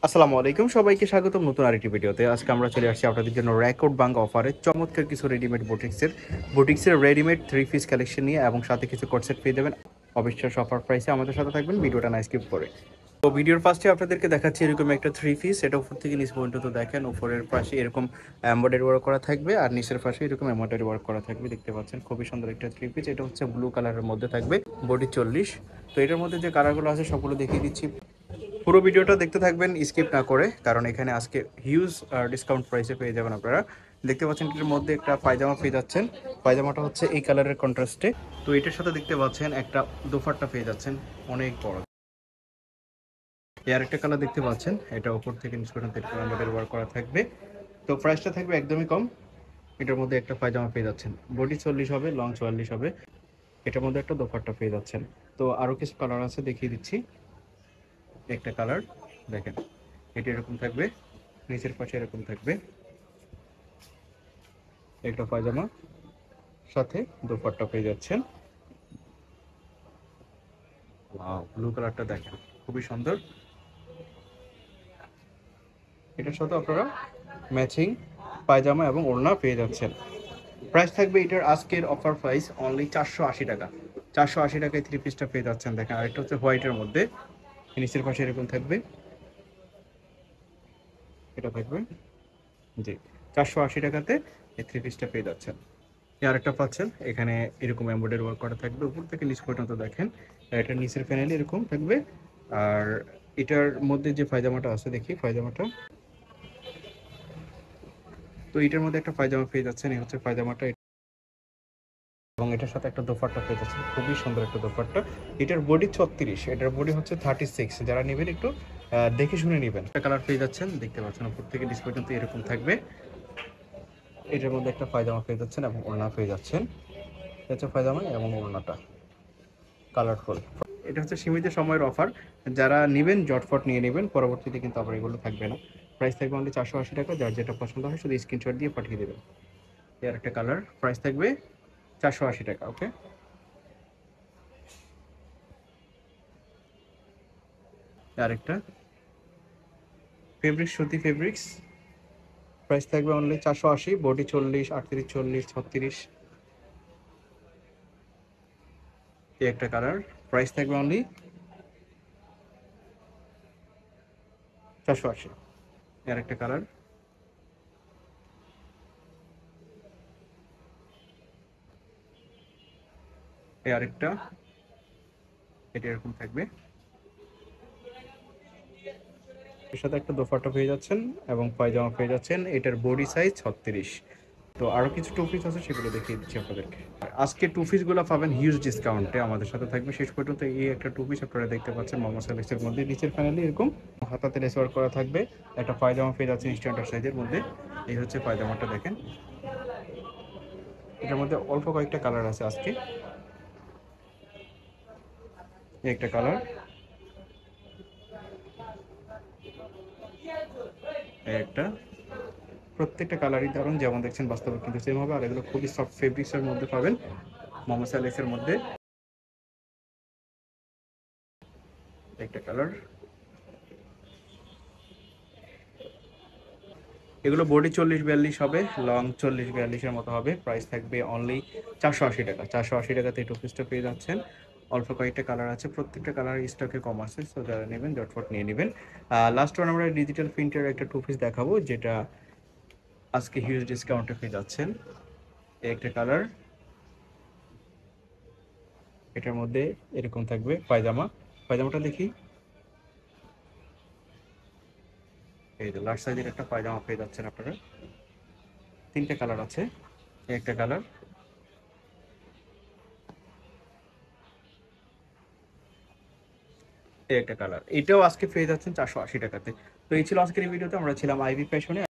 আসসালামু আলাইকুম, সবাইকে স্বাগতম নতুন আরেকটি ভিডিওতে। আজকে আমরা চলে আসছি আপনাদের জন্য রেকর্ড বাং অফারে চমৎকার কিছু রেডিমেড বুটিক্সের রেডিমেড থ্রি পিস কালেকশন নিয়ে, এবং সাথে কিছু কোটসেট পেয়ে যাবেন অবিশ্বাস্য অফার প্রাইসে। আমাদের সাথে থাকবেন, ভিডিওটা না স্কিপ করে। তো ভিডিওর ফার্স্টে আপনাদেরকে দেখাচ্ছি এরকম একটা থ্রি পিস। এটা উপর থেকে নিচ পর্যন্ত দেখেন, উপরের পাশে এরকম এমব্রয়ডারি ওয়ার্ক করা থাকবে আর নিচের পাশে এরকম এমব্রয়ডারি ওয়ার্ক করা থাকবে। দেখতে পাচ্ছেন খুবই সুন্দর একটা থ্রি পিস। এটা হচ্ছে ব্লু কালারের মধ্যে থাকবে, বডি 40। তো এটার মধ্যে যে কালারগুলো আছে সবগুলো দেখিয়ে দিচ্ছি। পুরো ভিডিওটা দেখতে থাকবেন স্কিপ না করে, কারণ এখানে আজকে হিউজ ডিসকাউন্ট প্রাইসে পেয়ে যাবেন আপনারা। দেখতে পাচ্ছেন এটার মধ্যে একটা পায়জামা পেয়ে যাচ্ছেন। পায়জামাটা হচ্ছে এই কালারের কন্ট্রাস্টে। তো এটার সাথে দেখতে পাচ্ছেন একটা দোপাট্টা পেয়ে যাচ্ছেন অনেক বড়। এর একটা কালার দেখতে পাচ্ছেন, এটা উপর থেকে নিচ পর্যন্ত এমব্রয়ডারি ওয়ার্ক করা থাকবে। তো প্রাইসটা থাকবে একদমই কম। এটার মধ্যে একটা পায়জামা পেয়ে যাচ্ছেন, বডি 40 হবে, লং 44 হবে। এটার মধ্যে একটা দোপাট্টা পেয়ে যাচ্ছেন। তো আরও কিছু কালার আছে, দেখিয়ে দিচ্ছি। একটা কালার দেখেন, এটা এরকম থাকবে, নিচের পাশে এরকম থাকবে একটা পায়জামা, সাথে দোপাট্টা পেয়ে যাচ্ছেন। ব্লু কালারটা দেখেন, খুবই সুন্দর। এটার সাথে আপনারা ম্যাচিং পায়জামা এবং ওড়না পেয়ে যাচ্ছেন। প্রাইস থাকবে এটার আজকের অফার প্রাইস অনলি 480 টাকা। 480 টাকায় থ্রি পিসটা পেয়ে যাচ্ছেন। দেখেন, আরেকটা হচ্ছে হোয়াইটের মধ্যে, নিচের পাশে এরকম থাকবে, এটা থাকবে জি 480 টাকাতে এই থ্রি পিসটা পেয়ে যাচ্ছেন। আরেকটা পাচ্ছেন, এখানে এরকম এমব্রয়ডারি ওয়ার্ক করা থাকবে উপর থেকে নিচ পর্যন্ত দেখেন। এটা নিচের প্যানেলে এরকম থাকবে। আর এটার মধ্যে যে পায়জামাটা আছে, দেখি পায়জামাটা। তো এটার মধ্যে একটা পায়জামা পেয়ে যাচ্ছেন, এই হচ্ছে পায়জামাটা। এবং এটার সাথে একটা দোপাট্টা পেয়ে যাচ্ছেন, খুবই সুন্দর একটা দোপাট্টা। এটার বডি 36, এটার বডি হচ্ছে 36। যারা নেবেন একটু দেখে শুনে নেবেন। একটা কালার পেয়ে যাচ্ছেন, দেখতে পাচ্ছেন উপর থেকে নিচ পর্যন্ত এরকম থাকবে। এটার মধ্যে একটা পায়জামা পেয়ে যাচ্ছেন এবং ওড়না পেয়ে যাচ্ছেন। এটা হচ্ছে পায়জামা এবং ওড়নাটা কালারফুল। এটা হচ্ছে সীমিত সময়ের অফার, যারা নেবেন জটফট নিয়ে নেবেন, পরবর্তীতে কিন্তু আবার এগুলো থাকবে না। প্রাইস থাকবে অনলি 480 টাকা। যার যেটা পছন্দ হয় শুধু স্ক্রিনশট দিয়ে পাঠিয়ে দেবেন। এর একটা কালার, প্রাইস থাকবে 480 টাকা। ওকে, আরেকটা ফেব্রিক্স, সুতি ফেব্রিক্স। প্রাইস থাকবে অনলি 480, বডি 40, 38, 40, 36। এই একটা কালার, প্রাইস থাকবে অনলি 480। এর একটা কালার, এই আরেকটা, এটা এরকম থাকবে। এর সাথে একটা দোপাট্টা পেয়ে যাচ্ছেন এবং পায়জামা পেয়ে যাচ্ছেন। এটার বডি সাইজ 36। তো আরো কিছু টু পিস আছে, সেগুলো দেখিয়ে দিচ্ছি আপনাদেরকে। আজকে টু পিসগুলো পাবেন হিউজ ডিসকাউন্টে, আমাদের সাথে থাকবে শেষ পর্যন্ত। এই একটা টু পিস আপনারা দেখতে পাচ্ছেন মোহাম্মদ সালেক্সের মধ্যে, নিচের প্যানেলে এরকম হাতাতে লেস ওয়ার্ক করা থাকবে। একটা পায়জামা পেয়ে যাচ্ছেন স্ট্যান্ডার্ড সাইজের মধ্যে। এই হচ্ছে পায়জামাটা দেখেন। এটার মধ্যে অল্প কয়েকটা কালার আছে আজকে। এই একটা কালার, এই একটা। প্রত্যেকটা কালারই দারুণ, যেমন দেখছেন বাস্তবে কিন্তু সেম হবে। আর এগুলো খুবই সফট ফেব্রিক্সের মধ্যে পাবেন, মোহাম্মদ সালেক্সের মধ্যে। একটা কালার, এগুলো বডি 40-42 হবে, লং 40-42-এর মতো হবে। প্রাইস থাকবে অনলি 480 টাকা। 480 টাকাতে এই টু পিসটা পেয়ে যাচ্ছেন। অল্প কয়েকটা কালার আছে, প্রত্যেকটা কালার স্টকে কম আছে, সো যারা নেবেন জটফট নিয়ে নেবেন। লাস্ট ওয়ান আমরা ডিজিটাল প্রিন্টের একটা টু পিস দেখাবো, যেটা আজকে হিউজ ডিসকাউন্টে পেয়ে যাচ্ছেন। এই একটা কালার, এটার মধ্যে এরকম থাকবে পায়জামা। পায়জামাটা দেখি, এই যে লার্জ সাইজের একটা পায়জামা পেয়ে যাচ্ছেন আপনারা। তিনটে কালার আছে, এই একটা কালার, এই একটা কালার। এটাও আজকে পেয়ে যাচ্ছেন 480 টাকাতে। তো এই ছিল আজকের এই ভিডিওতে। আমরা ছিলাম আইবি ফ্যাশনে।